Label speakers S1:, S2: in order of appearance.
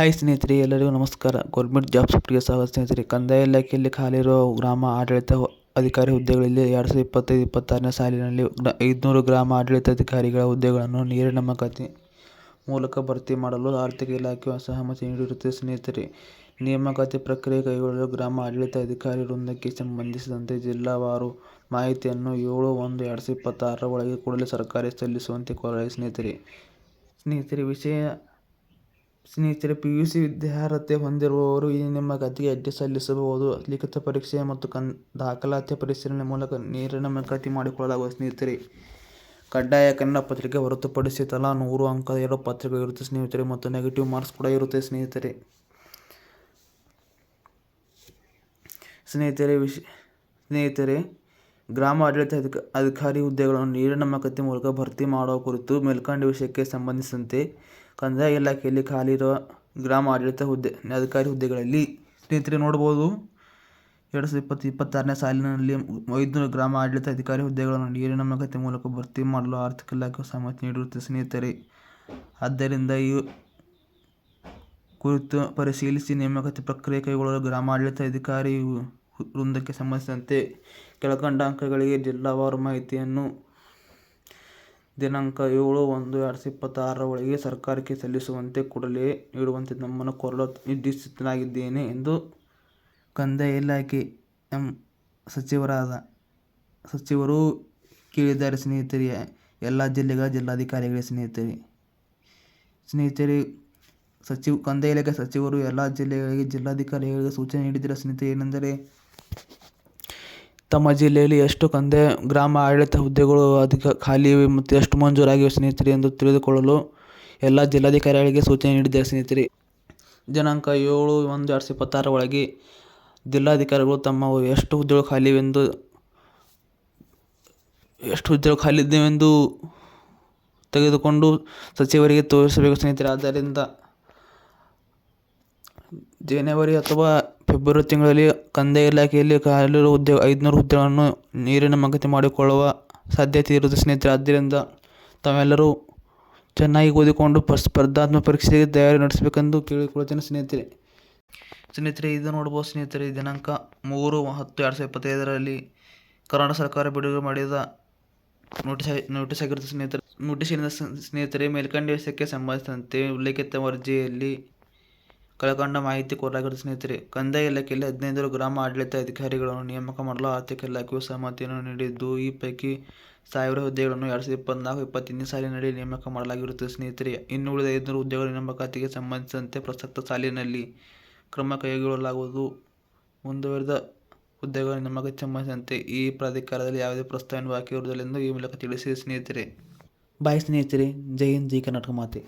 S1: Hi ಸ್ನೇಹಿತರೆ, ಎಲ್ಲರಿಗೂ ನಮಸ್ಕಾರ. ಗೌರ್ಮೆಂಟ್ ಜಾಬ್ ಸೆಕ್ಟರ್ಗೆ ಸ್ವಾಗತ ಸ್ನೇಹಿತರೆ. ಕಂದಾಯ ಇಲಾಖೆಯಲ್ಲಿ ಖಾಲಿ ಇರುವ ಗ್ರಾಮ ಆಡಳಿತ ಅಧಿಕಾರಿ ಹುದ್ದೆಗಳಲ್ಲಿ 2025-26ನೇ ಸಾಲಿನಲ್ಲಿ 500 ಗ್ರಾಮ ಆಡಳಿತಾಧಿಕಾರಿಗಳ ಹುದ್ದೆಗಳನ್ನು ನೇರ ನೇಮಕಾತಿ ಮೂಲಕ ಭರ್ತಿ ಮಾಡಲು ಆರ್ಥಿಕ ಇಲಾಖೆಯು ಸಹಮತಿ ನೀಡಿರುತ್ತದೆ ಸ್ನೇಹಿತರೆ. ನೇಮಕಾತಿ ಪ್ರಕ್ರಿಯೆ ಕೈಗೊಳ್ಳಲು ಗ್ರಾಮ ಆಡಳಿತಾಧಿಕಾರಿ ವೃಂದಕ್ಕೆ ಸಂಬಂಧಿಸಿದಂತೆ ಜಿಲ್ಲಾವಾರು ಮಾಹಿತಿಯನ್ನು 7/1/2026 ಒಳಗೆ ಕೂಡಲೇ ಸರ್ಕಾರಕ್ಕೆ ಸಲ್ಲಿಸುವಂತೆ ಕೋರಲಾಗಿದೆ ಸ್ನೇಹಿತರೆ. PUC ವಿದ್ಯಾರ್ಹತೆ ಹೊಂದಿರುವವರು ಈ ನೇಮಕಾತಿಗೆ ಅರ್ಜಿ ಸಲ್ಲಿಸಬಹುದು. ಲಿಖಿತ ಪರೀಕ್ಷೆ ಮತ್ತು ದಾಖಲಾತಿಯ ಪರಿಶೀಲನೆ ಮೂಲಕ ನೇರ ನೇಮಕಾತಿ ಮಾಡಿಕೊಳ್ಳಲಾಗುವುದು ಸ್ನೇಹಿತರೆ. ಕಡ್ಡಾಯ ಕನ್ನಡ ಪತ್ರಿಕೆ ಹೊರತುಪಡಿಸಿ ತಲಾ 100 ಅಂಕದ 2 ಪತ್ರಿಕೆಗಳು ಇರುತ್ತವೆ ಸ್ನೇಹಿತರೆ ಮತ್ತು ನೆಗೆಟಿವ್ ಮಾರ್ಕ್ಸ್ ಕೂಡ ಇರುತ್ತೆ ಸ್ನೇಹಿತರೆ. ಗ್ರಾಮ ಆಡಳಿತ ಅಧಿಕಾರಿ ಹುದ್ದೆಗಳನ್ನು ನೇರ ನೇಮಕಾತಿ ಮೂಲಕ ಭರ್ತಿ ಮಾಡುವ ಕುರಿತು ಮೇಲ್ಕಂಡ ವಿಷಯಕ್ಕೆ ಸಂಬಂಧಿಸಿದಂತೆ ಕಂದಾಯ ಇಲಾಖೆಯಲ್ಲಿ ಖಾಲಿ ಇರುವ ಗ್ರಾಮ ಆಡಳಿತ ಅಧಿಕಾರಿ ಹುದ್ದೆಗಳಲ್ಲಿ ಸ್ನೇಹಿತರೆ ನೋಡಬಹುದು. 2025-26ನೇ ಸಾಲಿನಲ್ಲಿ 500 ಗ್ರಾಮ ಆಡಳಿತ ಅಧಿಕಾರಿ ಹುದ್ದೆಗಳನ್ನು ನೇರ ನೇಮಕಾತಿ ಮೂಲಕ ಭರ್ತಿ ಮಾಡಲು ಆರ್ಥಿಕ ಇಲಾಖೆಯು ಸಹಮತಿ ನೀಡಿರುತ್ತದೆ ಸ್ನೇಹಿತರೆ. ಆದ್ದರಿಂದ ಈ ಕುರಿತು ಪರಿಶೀಲಿಸಿ ನೇಮಕಾತಿ ಪ್ರಕ್ರಿಯೆ ಕೈಗೊಳ್ಳಲು ಗ್ರಾಮ ಆಡಳಿತ ಅಧಿಕಾರಿ ವೃಂದಕ್ಕೆ ಸಂಬಂಧಿಸಿದಂತೆ ಕೆಳಕಂಡ ಅಂಕಗಳಿಗೆ ಜಿಲ್ಲಾವಾರು ಮಾಹಿತಿಯನ್ನು ದಿನಾಂಕ 7/1/2026 ಒಳಗೆ ಸರ್ಕಾರಕ್ಕೆ ಸಲ್ಲಿಸುವಂತೆ ಕೂಡಲೇ ನೀಡುವಂತೆ ನಮ್ಮನ್ನು ಕೋರಲು ನಿರ್ದೇಶಿಸಲಾಗಿದ್ದೇನೆ ಎಂದು ಕಂದಾಯ ಇಲಾಖೆ ಸಚಿವರು ಕೇಳಿದ್ದಾರೆ ಸ್ನೇಹಿತರೆ. ಎಲ್ಲ ಜಿಲ್ಲೆಗಳ ಜಿಲ್ಲಾಧಿಕಾರಿಗಳಿಗೆ ಸ್ನೇಹಿತರೆ ಕಂದಾಯ ಇಲಾಖೆ ಸಚಿವರು ಎಲ್ಲ ಜಿಲ್ಲೆಗಳಿಗೆ ಜಿಲ್ಲಾಧಿಕಾರಿಗಳಿಗೆ ಸೂಚನೆ ನೀಡಿದ್ದಾರೆ ಸ್ನೇಹಿತರೆ. ಏನೆಂದರೆ, ತಮ್ಮ ಜಿಲ್ಲೆಯಲ್ಲಿ ಎಷ್ಟು ಕಂದಾಯ ಗ್ರಾಮ ಆಡಳಿತ ಹುದ್ದೆಗಳು ಖಾಲಿ ಇವೆ ಮತ್ತು ಎಷ್ಟು ಮಂಜೂರಾಗಿವೆ ಸ್ನೇಹಿತರೆ ಎಂದು ತಿಳಿದುಕೊಳ್ಳಲು ಎಲ್ಲ ಜಿಲ್ಲಾಧಿಕಾರಿಗಳಿಗೆ ಸೂಚನೆ ನೀಡಿದ್ದಾರೆ ಸ್ನೇಹಿತರೆ. ದಿನಾಂಕ 7/1/2026 ಒಳಗೆ ಜಿಲ್ಲಾಧಿಕಾರಿಗಳು ತಮ್ಮ ಎಷ್ಟು ಹುದ್ದೆಗಳು ಖಾಲಿದ್ದವೆಂದು ತೆಗೆದುಕೊಂಡು ಸಚಿವರಿಗೆ ತೋರಿಸಬೇಕು ಸ್ನೇಹಿತರೆ. ಆದ್ದರಿಂದ ಜನವರಿ ಅಥವಾ ಫೆಬ್ರವರಿ ತಿಂಗಳಲ್ಲಿ ಕಂದಾಯ ಇಲಾಖೆಯಲ್ಲಿ ಖಾಲಿರುವ 500 ಹುದ್ದೆಗಳನ್ನು ನೇರ ನೇಮಕಾತಿ ಮಾಡಿಕೊಳ್ಳುವ ಸಾಧ್ಯತೆ ಇರುತ್ತೆ ಸ್ನೇಹಿತರೆ. ಆದ್ದರಿಂದ ತಾವೆಲ್ಲರೂ ಚೆನ್ನಾಗಿ ಓದಿಕೊಂಡು ಸ್ಪರ್ಧಾತ್ಮಕ ಪರೀಕ್ಷೆಗೆ ತಯಾರಿ ನಡೆಸಬೇಕೆಂದು ಕೇಳಿಕೊಳ್ಳುತ್ತೇನೆ ಸ್ನೇಹಿತರೆ. ಇದು ನೋಡಬಹುದು ಸ್ನೇಹಿತರೆ, ದಿನಾಂಕ 3/10/2025ರಲ್ಲಿ ಕರ್ನಾಟಕ ಸರ್ಕಾರ ಬಿಡುಗಡೆ ಮಾಡಿದ ನೋಟಿಸ್ ಆಗಿರುತ್ತೆ ನೋಟಿಸಿನಿಂದ ಸ್ನೇಹಿತರೆ ಮೇಲ್ಕಂಡ ವಿಷಯಕ್ಕೆ ಸಂಬಂಧಿಸಿದಂತೆ ಉಲ್ಲೇಖಿತ ಅರ್ಜಿಯಲ್ಲಿ ಕೆಳಕಂಡ ಮಾಹಿತಿ ಕೋರಲಾಗಿರುತ್ತೆ ಸ್ನೇಹಿತರೆ. ಕಂದಾಯ ಇಲಾಖೆಯಲ್ಲಿ 15 ಗ್ರಾಮ ಆಡಳಿತ ಅಧಿಕಾರಿಗಳನ್ನು ನೇಮಕ ಮಾಡಲು ಆರ್ಥಿಕ ಇಲಾಖೆಯು ಸಹಮತಿಯನ್ನು ನೀಡಿದ್ದು, ಈ ಪೈಕಿ 1000 ಹುದ್ದೆಗಳನ್ನು 2024-25ನೇ ಸಾಲಿನಲ್ಲಿ ನೇಮಕ ಮಾಡಲಾಗಿರುತ್ತದೆ ಸ್ನೇಹಿತರೆ. ಇನ್ನು ಉಳಿದ 500 ಹುದ್ದೆಗಳ ನೇಮಕಾತಿಗೆ ಸಂಬಂಧಿಸಿದಂತೆ ಪ್ರಸಕ್ತ ಸಾಲಿನಲ್ಲಿ ಕ್ರಮ ಕೈಗೊಳ್ಳಲಾಗುವುದು. ಮುಂದುವರಿದ ಹುದ್ದೆಗಳ ನೇಮಕಾತಿಗೆ ಸಂಬಂಧಿಸಿದಂತೆ ಈ ಪ್ರಾಧಿಕಾರದಲ್ಲಿ ಯಾವುದೇ ಪ್ರಸ್ತಾವನೆ ಬಾಕಿ ಇರುವುದಿಲ್ಲ ಎಂದು ಈ ಮೂಲಕ ತಿಳಿಸಿದೆ ಸ್ನೇಹಿತರೆ. ಬಾಯ್ ಸ್ನೇಹಿತರೆ. ಜೈ ಹಿಂದ್, ಜೈ ಕರ್ನಾಟಕ ಮಾತೆ.